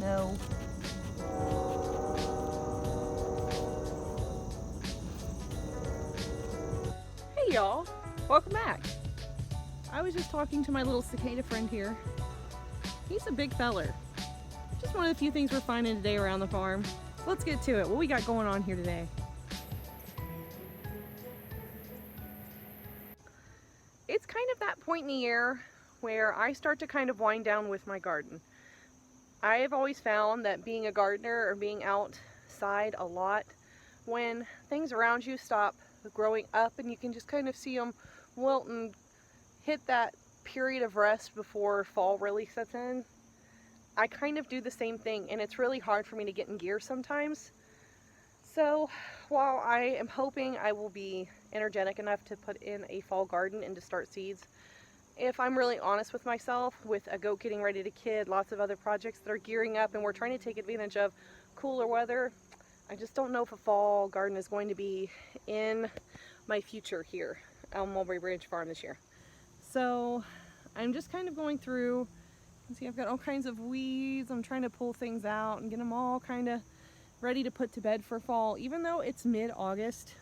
No. Hey y'all, welcome back. I was just talking to my little cicada friend here. He's a big feller. Just one of the few things we're finding today around the farm. Let's get to it. What we got going on here today? It's kind of that point in the year where I start to kind of wind down with my garden. I have always found that being a gardener or being outside a lot, when things around you stop growing up and you can just kind of see them wilt and hit that period of rest before fall really sets in, I kind of do the same thing, and it's really hard for me to get in gear sometimes. So while I am hoping I will be energetic enough to put in a fall garden and to start seeds, if I'm really honest with myself, with a goat getting ready to kid, lots of other projects that are gearing up, and we're trying to take advantage of cooler weather, I just don't know if a fall garden is going to be in my future here on Mulberry Branch Farm this year. So I'm just kind of going through. You can see I've got all kinds of weeds. I'm trying to pull things out and get them all kind of ready to put to bed for fall. Even though it's mid-August,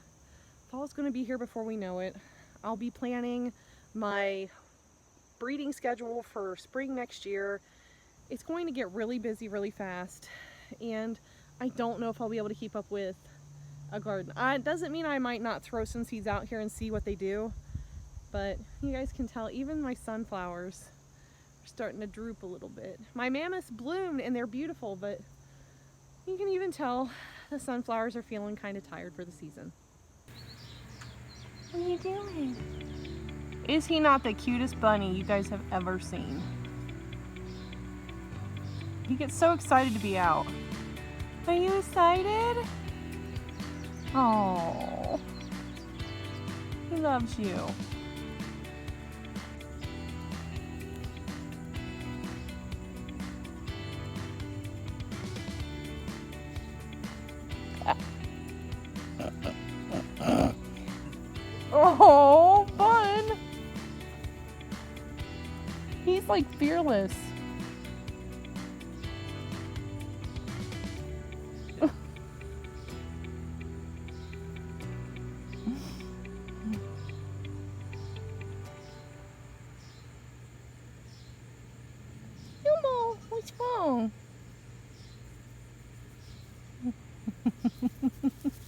fall's going to be here before we know it. I'll be planning my breeding schedule for spring next year. It's going to get really busy really fast, and I don't know if I'll be able to keep up with a garden. It doesn't mean I might not throw some seeds out here and see what they do, but you guys can tell even my sunflowers are starting to droop a little bit. My mammoths bloomed and they're beautiful, but you can even tell the sunflowers are feeling kind of tired for the season. What are you doing? Is he not the cutest bunny you guys have ever seen? He gets so excited to be out. Are you excited? Oh, he loves you. Oh, fun! He's like fearless. Elmo, what's wrong?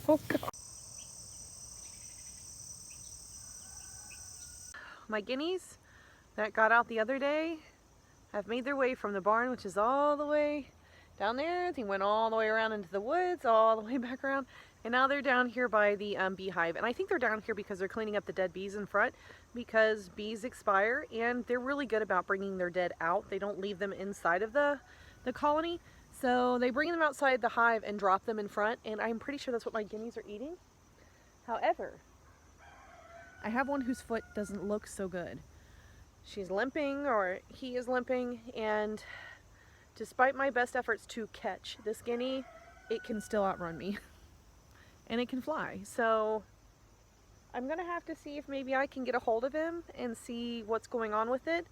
Oh God. My guineas that got out the other day have made their way from the barn, which is all the way down there. They went all the way around into the woods, all the way back around, and now they're down here by the beehive. And I think they're down here because they're cleaning up the dead bees in front, because bees expire and they're really good about bringing their dead out. They don't leave them inside of the colony, so they bring them outside the hive and drop them in front, and I'm pretty sure that's what my guineas are eating. However, I have one whose foot doesn't look so good. She's limping, or he is limping, and despite my best efforts to catch this guinea, it can still outrun me. And it can fly. So I'm gonna have to see if maybe I can get a hold of him and see what's going on with it.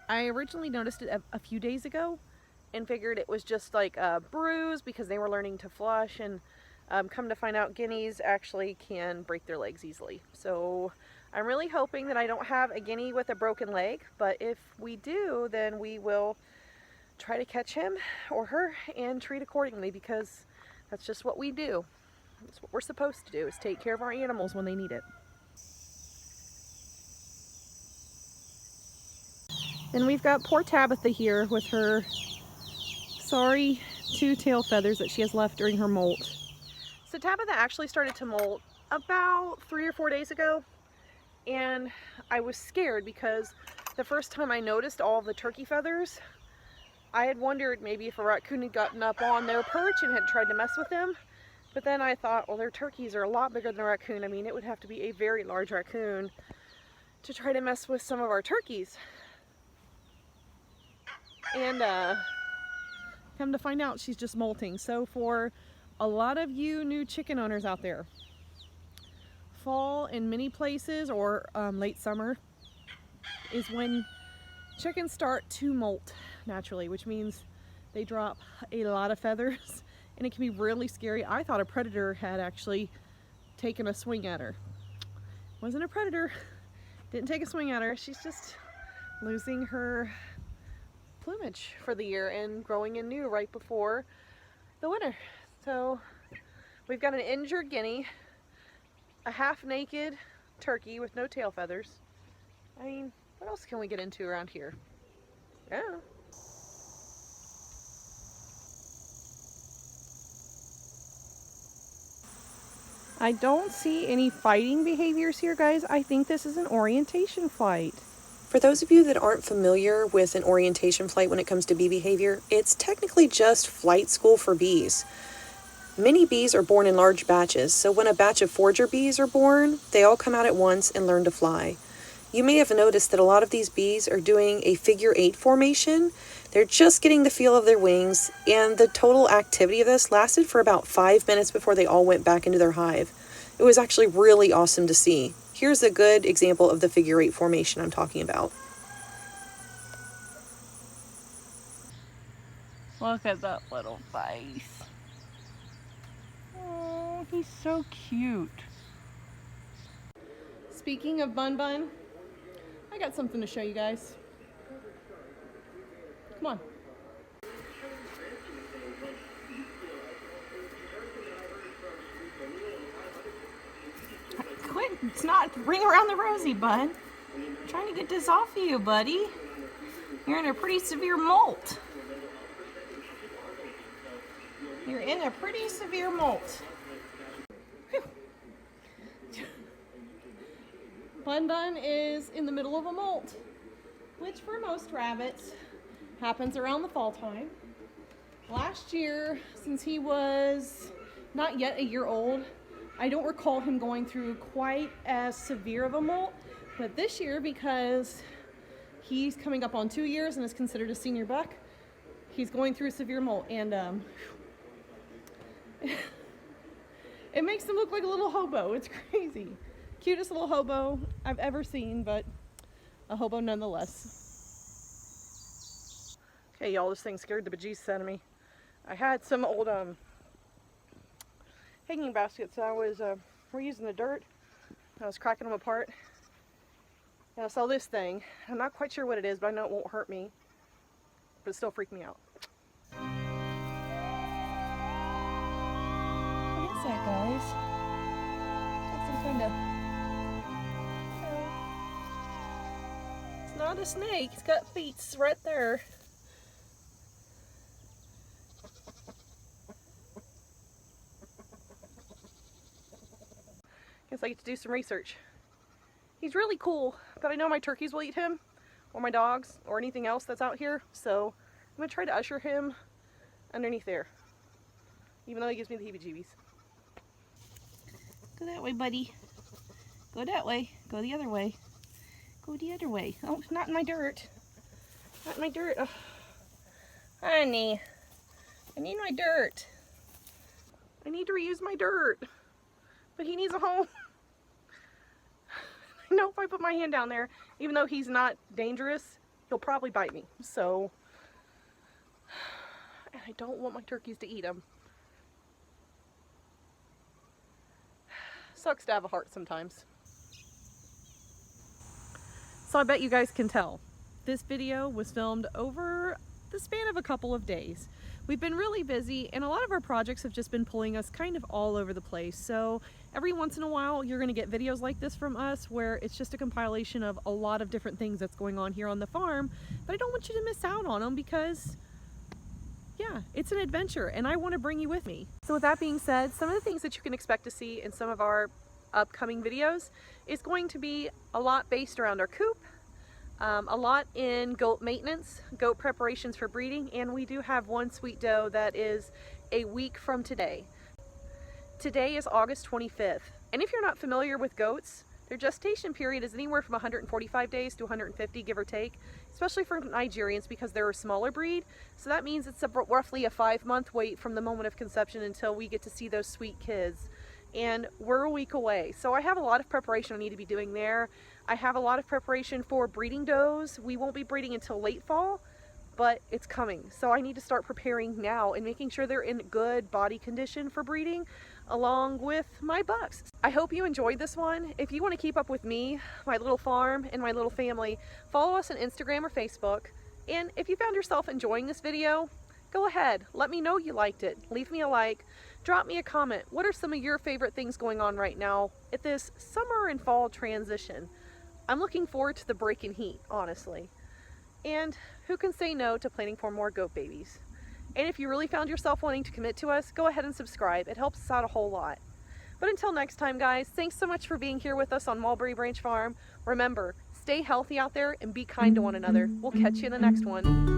I originally noticed it a few days ago and figured it was just like a bruise because they were learning to flush, and come to find out, guineas actually can break their legs easily. So I'm really hoping that I don't have a guinea with a broken leg, but if we do, then we will try to catch him or her and treat accordingly, because that's just what we do. That's what we're supposed to do, is take care of our animals when they need it. Then we've got poor Tabitha here with her sorry 2 tail feathers that she has left during her molt. So Tabitha actually started to molt about 3 or 4 days ago, and I was scared because the first time I noticed all of the turkey feathers, I had wondered maybe if a raccoon had gotten up on their perch and had tried to mess with them. But then I thought, well, their turkeys are a lot bigger than a raccoon. I mean, it would have to be a very large raccoon to try to mess with some of our turkeys. And come to find out, she's just molting. So for a lot of you new chicken owners out there, fall in many places, or late summer, is when chickens start to molt naturally, which means They drop a lot of feathers and it can be really scary. I thought a predator had actually taken a swing at her. Wasn't a predator, didn't take a swing at her. She's just losing her plumage for the year and growing in new right before the winter. So we've got an injured guinea, a half naked turkey with no tail feathers. I mean, what else can we get into around here? Yeah. I don't see any fighting behaviors here, guys. I think this is an orientation flight. For those of you that aren't familiar with an orientation flight when it comes to bee behavior, it's technically just flight school for bees. Many bees are born in large batches, so when a batch of forager bees are born, they all come out at once and learn to fly. You may have noticed that a lot of these bees are doing a figure 8 formation. They're just getting the feel of their wings, and the total activity of this lasted for about 5 minutes before they all went back into their hive. It was actually really awesome to see. Here's a good example of the figure 8 formation I'm talking about. Look at that little face. Oh, he's so cute. Speaking of Bun Bun, I got something to show you guys. Come on. Quit, it's not ring around the rosy, bud. I'm trying to get this off of you, buddy. You're in a pretty severe molt. You're in a pretty severe molt. Bun Bun is in the middle of a molt, which for most rabbits happens around the fall time. Last year, since he was not yet a year old, I don't recall him going through quite as severe of a molt, but this year, because he's coming up on 2 years and is considered a senior buck, he's going through a severe molt, and it makes him look like a little hobo. It's crazy. Cutest little hobo I've ever seen, but a hobo nonetheless. Okay, y'all, this thing scared the bejesus out of me. I had some old hanging baskets. I was reusing the dirt. I was cracking them apart, and I saw this thing. I'm not quite sure what it is, but I know it won't hurt me, but it still freaked me out. What is that, guys? Like some kind of... It's not a snake. It's got feet right there. Guess I get to do some research. He's really cool, but I know my turkeys will eat him, or my dogs, or anything else that's out here, so I'm going to try to usher him underneath there, even though he gives me the heebie-jeebies. Go that way, buddy. Go that way. Go the other way. Go the other way. Oh, not in my dirt. Not in my dirt. Oh. Honey, I need my dirt. I need to reuse my dirt, but he needs a home. I know if I put my hand down there, even though he's not dangerous, he'll probably bite me. So, and I don't want my turkeys to eat him. Sucks to have a heart sometimes. So I bet you guys can tell. This video was filmed over the span of a couple of days. We've been really busy, and a lot of our projects have just been pulling us kind of all over the place. So every once in a while, you're gonna get videos like this from us where it's just a compilation of a lot of different things that's going on here on the farm, but I don't want you to miss out on them because, yeah, it's an adventure and I want to bring you with me. So with that being said, some of the things that you can expect to see in some of our upcoming videos is going to be a lot based around our coop, a lot in goat maintenance, goat preparations for breeding, and we do have one sweet doe that is a week from today. Today is August 25th, and if you're not familiar with goats, their gestation period is anywhere from 145 days to 150, give or take, especially for Nigerians because they're a smaller breed. So that means it's roughly a 5-month wait from the moment of conception until we get to see those sweet kids. And we're a week away. So I have a lot of preparation I need to be doing there. I have a lot of preparation for breeding does. We won't be breeding until late fall, but it's coming. So I need to start preparing now and making sure they're in good body condition for breeding along with my bucks. I hope you enjoyed this one. If you want to keep up with me, my little farm, and my little family, follow us on Instagram or Facebook. And if you found yourself enjoying this video, go ahead, let me know you liked it. Leave me a like, drop me a comment. What are some of your favorite things going on right now at this summer and fall transition? I'm looking forward to the break in heat, honestly. And who can say no to planning for more goat babies? And if you really found yourself wanting to commit to us, go ahead and subscribe. It helps us out a whole lot. But until next time, guys, thanks so much for being here with us on Mulberry Branch Farm. Remember, stay healthy out there and be kind to one another. We'll catch you in the next one.